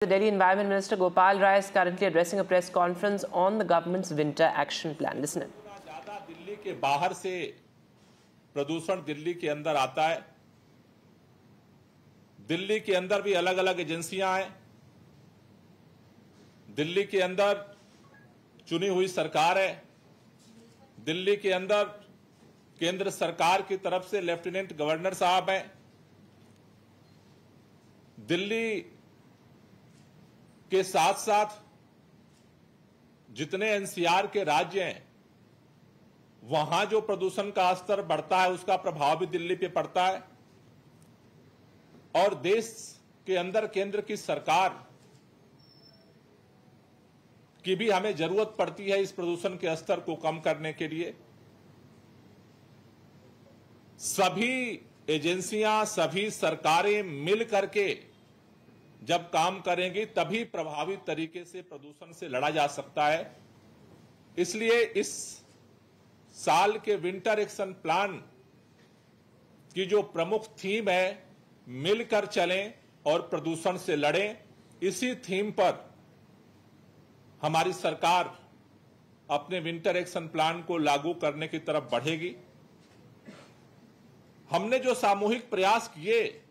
The Delhi Environment Minister Gopal Rai is currently addressing a press conference on the government's winter action plan. Listen in. ज्यादा दिल्ली के बाहर से प्रदूषण दिल्ली के अंदर आता है। दिल्ली के अंदर भी अलग अलग एजेंसियां हैं। दिल्ली के अंदर चुनी हुई सरकार है। दिल्ली के अंदर केंद्र सरकार की तरफ से लेफ्टिनेंट गवर्नर साहब हैं। दिल्ली के साथ साथ जितने एनसीआर के राज्य हैं वहां जो प्रदूषण का स्तर बढ़ता है उसका प्रभाव भी दिल्ली पे पड़ता है। और देश के अंदर केंद्र की सरकार की भी हमें जरूरत पड़ती है इस प्रदूषण के स्तर को कम करने के लिए। सभी एजेंसियां, सभी सरकारें मिल करके जब काम करेंगी तभी प्रभावी तरीके से प्रदूषण से लड़ा जा सकता है। इसलिए इस साल के विंटर एक्शन प्लान की जो प्रमुख थीम है, मिलकर चलें और प्रदूषण से लड़ें, इसी थीम पर हमारी सरकार अपने विंटर एक्शन प्लान को लागू करने की तरफ बढ़ेगी। हमने जो सामूहिक प्रयास किए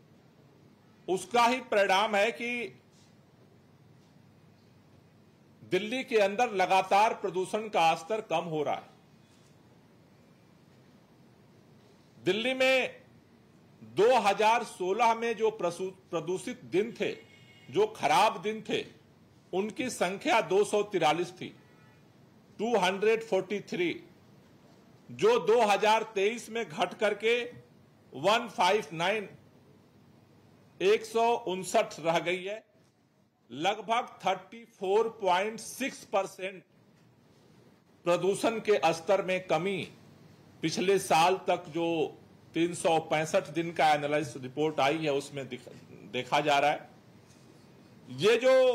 उसका ही परिणाम है कि दिल्ली के अंदर लगातार प्रदूषण का स्तर कम हो रहा है। दिल्ली में 2016 में जो प्रदूषित दिन थे, जो खराब दिन थे, उनकी संख्या 243 थी, 243, जो 2023 में घट करके 159 159 रह गई है। लगभग 34.6% प्रदूषण के स्तर में कमी पिछले साल तक जो 365 दिन का एनालिसिस रिपोर्ट आई है उसमें देखा जा रहा है। ये जो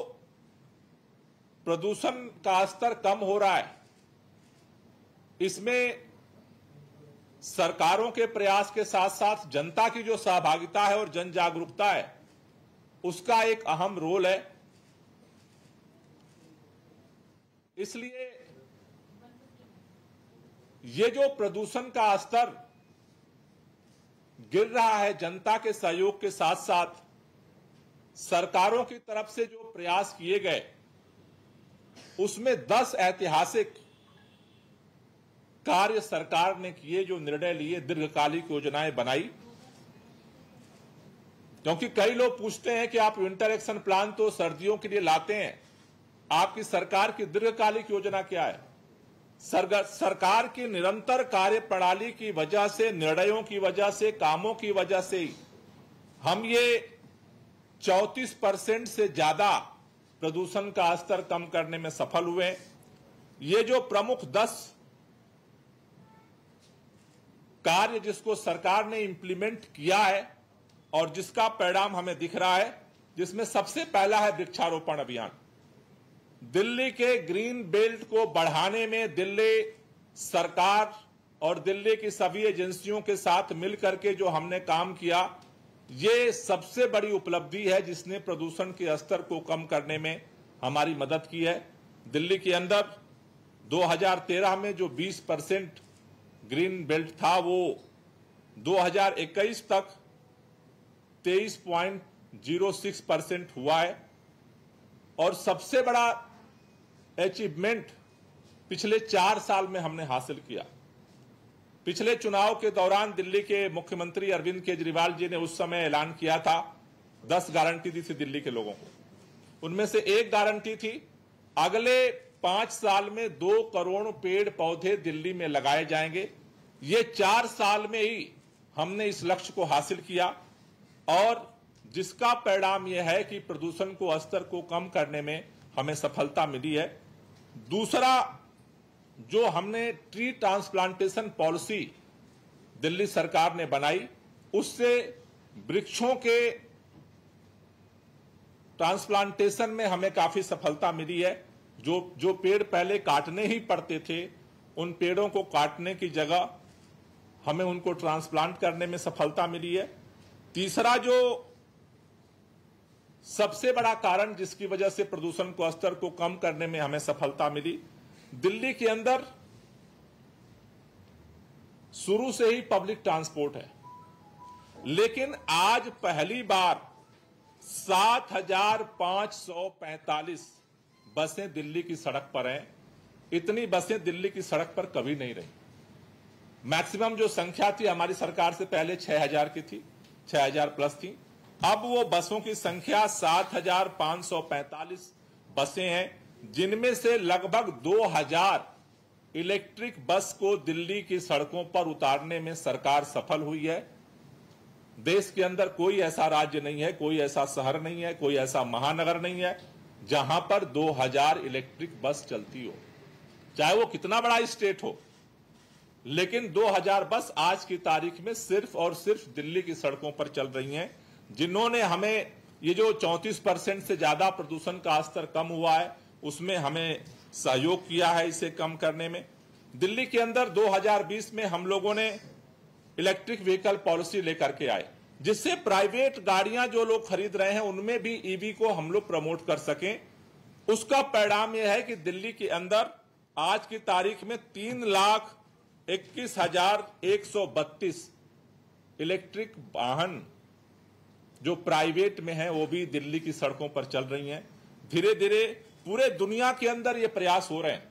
प्रदूषण का स्तर कम हो रहा है, इसमें सरकारों के प्रयास के साथ साथ जनता की जो सहभागिता है और जन जागरूकता है उसका एक अहम रोल है। इसलिए ये जो प्रदूषण का स्तर गिर रहा है, जनता के सहयोग के साथ साथ सरकारों की तरफ से जो प्रयास किए गए उसमें 10 ऐतिहासिक कार्य सरकार ने किए, जो निर्णय लिए, दीर्घकालिक योजनाएं बनाई। क्योंकि कई लोग पूछते हैं कि आप विंटर एक्शन प्लान तो सर्दियों के लिए लाते हैं, आपकी सरकार की दीर्घकालिक योजना क्या है? सरकार की निरंतर कार्य प्रणाली की वजह से, निर्णयों की वजह से, कामों की वजह से ही हम ये 34% से ज्यादा प्रदूषण का स्तर कम करने में सफल हुए। ये जो प्रमुख 10 कार्य जिसको सरकार ने इंप्लीमेंट किया है और जिसका परिणाम हमें दिख रहा है, जिसमें सबसे पहला है वृक्षारोपण अभियान। दिल्ली के ग्रीन बेल्ट को बढ़ाने में दिल्ली सरकार और दिल्ली की सभी एजेंसियों के साथ मिलकर के जो हमने काम किया, ये सबसे बड़ी उपलब्धि है जिसने प्रदूषण के स्तर को कम करने में हमारी मदद की है। दिल्ली के अंदर 2013 में जो 20% ग्रीन बेल्ट था वो 2021 तक 23.06% हुआ है। और सबसे बड़ा अचीवमेंट पिछले 4 साल में हमने हासिल किया। पिछले चुनाव के दौरान दिल्ली के मुख्यमंत्री अरविंद केजरीवाल जी ने उस समय ऐलान किया था, 10 गारंटी दी थी दिल्ली के लोगों को। उनमें से एक गारंटी थी, अगले 5 साल में 2 करोड़ पेड़ पौधे दिल्ली में लगाए जाएंगे। ये 4 साल में ही हमने इस लक्ष्य को हासिल किया और जिसका परिणाम यह है कि प्रदूषण को स्तर को कम करने में हमें सफलता मिली है। दूसरा, जो हमने ट्री ट्रांसप्लांटेशन पॉलिसी दिल्ली सरकार ने बनाई, उससे वृक्षों के ट्रांसप्लांटेशन में हमें काफी सफलता मिली है। जो पेड़ पहले काटने ही पड़ते थे, उन पेड़ों को काटने की जगह हमें उनको ट्रांसप्लांट करने में सफलता मिली है। तीसरा, जो सबसे बड़ा कारण जिसकी वजह से प्रदूषण को स्तर को कम करने में हमें सफलता मिली, दिल्ली के अंदर शुरू से ही पब्लिक ट्रांसपोर्ट है, लेकिन आज पहली बार 7,545 बसें दिल्ली की सड़क पर हैं। इतनी बसें दिल्ली की सड़क पर कभी नहीं रही। मैक्सिमम जो संख्या थी हमारी सरकार से पहले 6,000 की थी, 6,000 प्लस थी। अब वो बसों की संख्या 7,545 बसें हैं, जिनमें से लगभग 2,000 इलेक्ट्रिक बस को दिल्ली की सड़कों पर उतारने में सरकार सफल हुई है। देश के अंदर कोई ऐसा राज्य नहीं है, कोई ऐसा शहर नहीं है, कोई ऐसा महानगर नहीं है जहां पर 2,000 इलेक्ट्रिक बस चलती हो, चाहे वो कितना बड़ा स्टेट हो। लेकिन 2,000 बस आज की तारीख में सिर्फ और सिर्फ दिल्ली की सड़कों पर चल रही हैं, जिन्होंने हमें ये जो 34% से ज्यादा प्रदूषण का स्तर कम हुआ है उसमें हमें सहयोग किया है इसे कम करने में। दिल्ली के अंदर 2020 में हम लोगों ने इलेक्ट्रिक व्हीकल पॉलिसी लेकर के आए, जिससे प्राइवेट गाड़ियां जो लोग खरीद रहे हैं उनमें भी ईवी को हम लोग प्रमोट कर सकें। उसका परिणाम यह है कि दिल्ली के अंदर आज की तारीख में 3,21,132 इलेक्ट्रिक वाहन जो प्राइवेट में है वो भी दिल्ली की सड़कों पर चल रही हैं। धीरे धीरे पूरे दुनिया के अंदर ये प्रयास हो रहे हैं,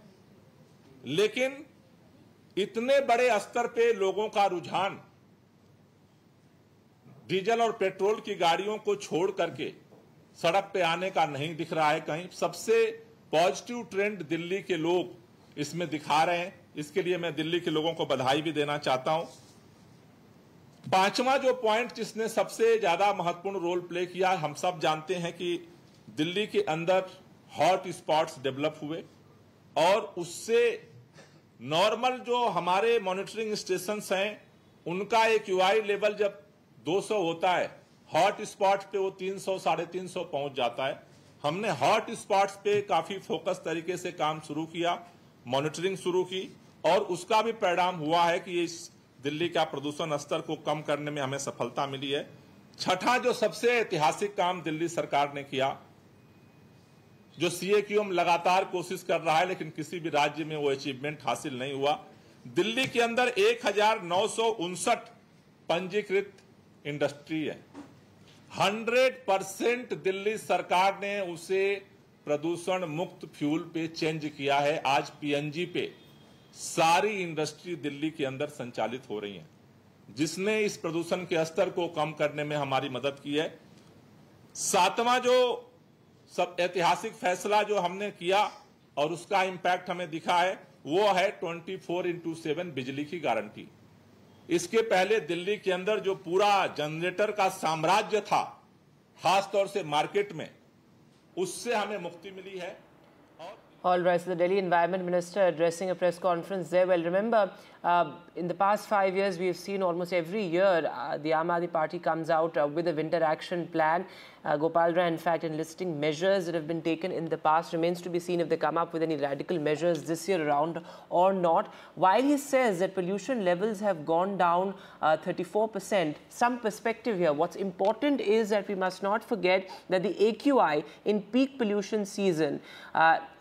लेकिन इतने बड़े स्तर पे लोगों का रुझान डीजल और पेट्रोल की गाड़ियों को छोड़ करके सड़क पे आने का नहीं दिख रहा है कहीं। सबसे पॉजिटिव ट्रेंड दिल्ली के लोग इसमें दिखा रहे हैं, इसके लिए मैं दिल्ली के लोगों को बधाई भी देना चाहता हूं। पांचवा जो पॉइंट जिसने सबसे ज्यादा महत्वपूर्ण रोल प्ले किया, हम सब जानते हैं कि दिल्ली के अंदर हॉट स्पॉट्स डेवलप हुए और उससे नॉर्मल जो हमारे मॉनिटरिंग स्टेशंस हैं उनका एक यूआई लेवल जब 200 होता है, हॉट स्पॉट पे वो 300 350 पहुंच जाता है। हमने हॉट स्पॉट्स पे काफी फोकस तरीके से काम शुरू किया, मॉनिटरिंग शुरू की और उसका भी परिणाम हुआ है कि इस दिल्ली का प्रदूषण स्तर को कम करने में हमें सफलता मिली है। छठा जो सबसे ऐतिहासिक काम दिल्ली सरकार ने किया, जो सीएक्यूएम लगातार कोशिश कर रहा है लेकिन किसी भी राज्य में वो अचीवमेंट हासिल नहीं हुआ, दिल्ली के अंदर 1,959 पंजीकृत इंडस्ट्री है। 100% दिल्ली सरकार ने उसे प्रदूषण मुक्त फ्यूल पे चेंज किया है। आज पीएनजी पे सारी इंडस्ट्री दिल्ली के अंदर संचालित हो रही है, जिसने इस प्रदूषण के स्तर को कम करने में हमारी मदद की है। सातवां जो सब ऐतिहासिक फैसला जो हमने किया और उसका इंपैक्ट हमें दिखा है वो है 24/7 बिजली की गारंटी। इसके पहले दिल्ली के अंदर जो पूरा जनरेटर का साम्राज्य था, खासतौर से मार्केट में, उससे हमें मुक्ति मिली है। All right, so the Delhi Environment Minister addressing a press conference there. Well, remember, in the past 5 years, we have seen almost every year the Aam Aadmi Party comes out with a winter action plan. Gopal Rai, in fact, enlisting measures that have been taken in the past. Remains to be seen if they come up with any radical measures this year around or not. While he says that pollution levels have gone down 34%, some perspective here. What's important is that we must not forget that the AQI in peak pollution season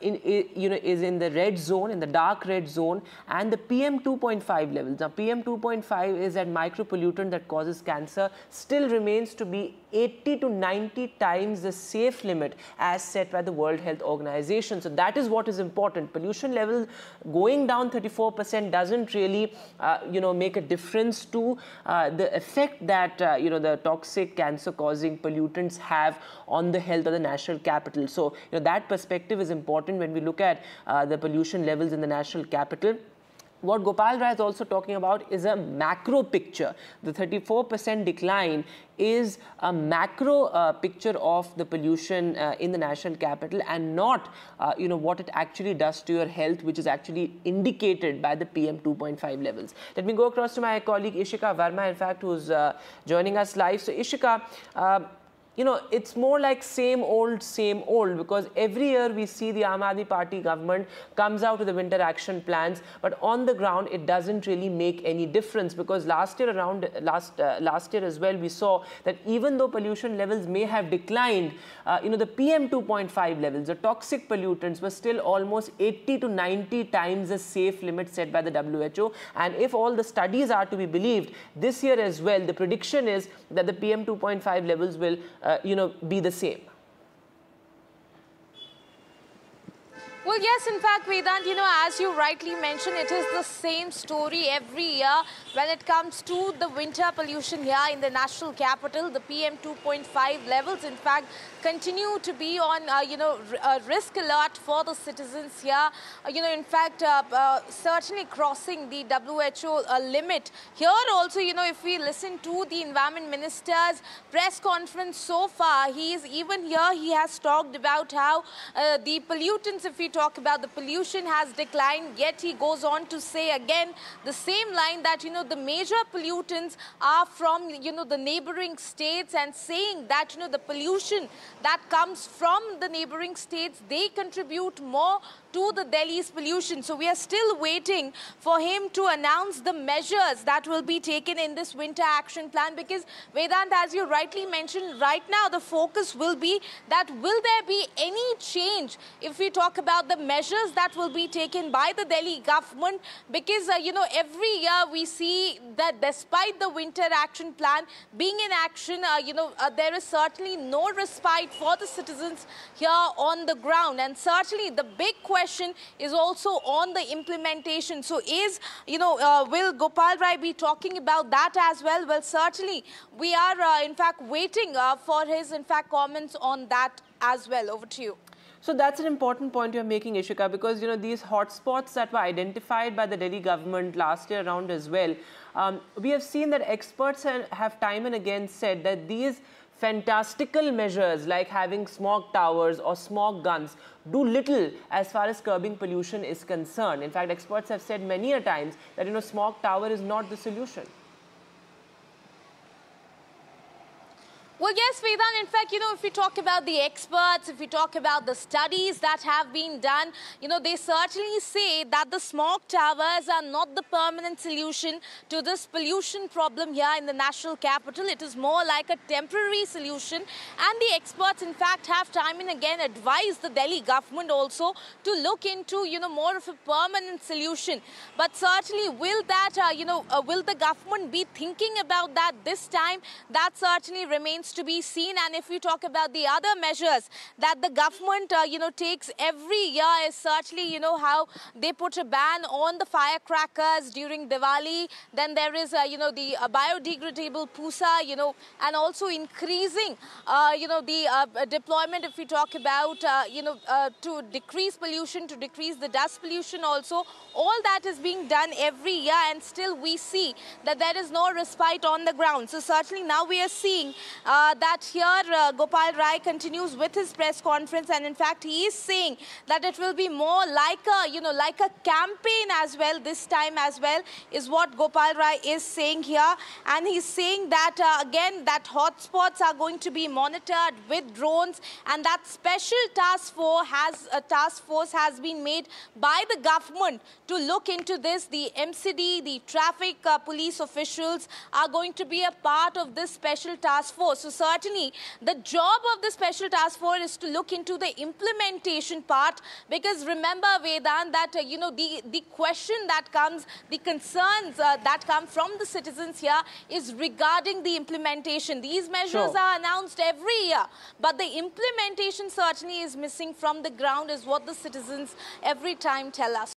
is in the red zone, in the dark red zone, and the PM 2.5 levels. Now, PM 2.5 is that micropollutant that causes cancer, still remains to be 80 to 90 times the safe limit as set by the World Health Organization. So that is what is important. Pollution level going down 34% doesn't really, make a difference to the effect that, the toxic cancer-causing pollutants have on the health of the national capital. So, that perspective is important when we look at the pollution levels in the national capital. What Gopal Rai is also talking about is a macro picture. The 34% decline is a macro picture of the pollution in the national capital and not, what it actually does to your health, which is actually indicated by the PM 2.5 levels. Let me go across to my colleague Ishika Verma, in fact, who's joining us live. So, Ishika, you know, it's more like same old, because every year we see the Aam Aadmi Party government comes out with the winter action plans, but on the ground it doesn't really make any difference, because last year as well we saw that even though pollution levels may have declined, you know, the PM 2.5 levels, the toxic pollutants, were still almost 80 to 90 times the safe limit set by the WHO. And if all the studies are to be believed, this year as well, the prediction is that the PM 2.5 levels will you know, be the same. Well, yes, in fact, Vedant, you know, as you rightly mentioned, it is the same story every year when it comes to the winter pollution here in the national capital. The PM 2.5 levels, in fact, continue to be on, you know, risk alert for the citizens here. You know, in fact, certainly crossing the WHO limit. Here also, you know, if we listen to the Environment Minister's press conference so far, he has talked about how the pollutants, if we talk about the pollution, has declined, yet he goes on to say again the same line that, you know, the major pollutants are from, you know, the neighboring states, and saying that, you know, the pollution that comes from the neighboring states, they contribute more to the Delhi's pollution. So we are still waiting for him to announce the measures that will be taken in this winter action plan, because Vedant, as you rightly mentioned, right now the focus will be that will there be any change if we talk about the measures that will be taken by the Delhi government, because you know, every year we see that despite the winter action plan being in action, you know, there is certainly no respite for the citizens here on the ground. And certainly the big question is also on the implementation. So is, you know, will Gopal Rai be talking about that as well? Well, certainly we are in fact waiting for his comments on that as well. Over to you. So that's an important point you're making, Ishika, because, you know, these hotspots that were identified by the Delhi government last year around as well, we have seen that experts have time and again said that these fantastical measures like having smog towers or smog guns do little as far as curbing pollution is concerned. In fact, experts have said many a times that, you know, smog tower is not the solution. Well, yes, Vedant, in fact, you know, if we talk about the experts, if we talk about the studies that have been done, you know, they certainly say that the smog towers are not the permanent solution to this pollution problem here in the national capital. It is more like a temporary solution. And the experts, in fact, have time and again advised the Delhi government also to look into, you know, more of a permanent solution. But certainly, will that, you know, will the government be thinking about that this time? That certainly remains to be seen. And if we talk about the other measures that the government, you know, takes every year, is certainly, you know, how they put a ban on the firecrackers during Diwali. Then there is, you know, the biodegradable pusa, you know, and also increasing, you know, the deployment, if we talk about, you know, to decrease pollution, to decrease the dust pollution also. All that is being done every year, and still we see that there is no respite on the ground. So certainly now we are seeing that here Gopal Rai continues with his press conference, and in fact he is saying that it will be more like a, you know, like a campaign as well this time as well, is what Gopal Rai is saying here. And he's saying that again, that hotspots are going to be monitored with drones, and that special task force has been made by the government to look into this. The MCD, the traffic police officials are going to be a part of this special task force. So certainly the job of the special task force is to look into the implementation part, because remember, Vedant, that you know, the question that comes, the concerns that come from the citizens here is regarding the implementation. These measures are announced every year, but the implementation certainly is missing from the ground, is what the citizens every time tell us.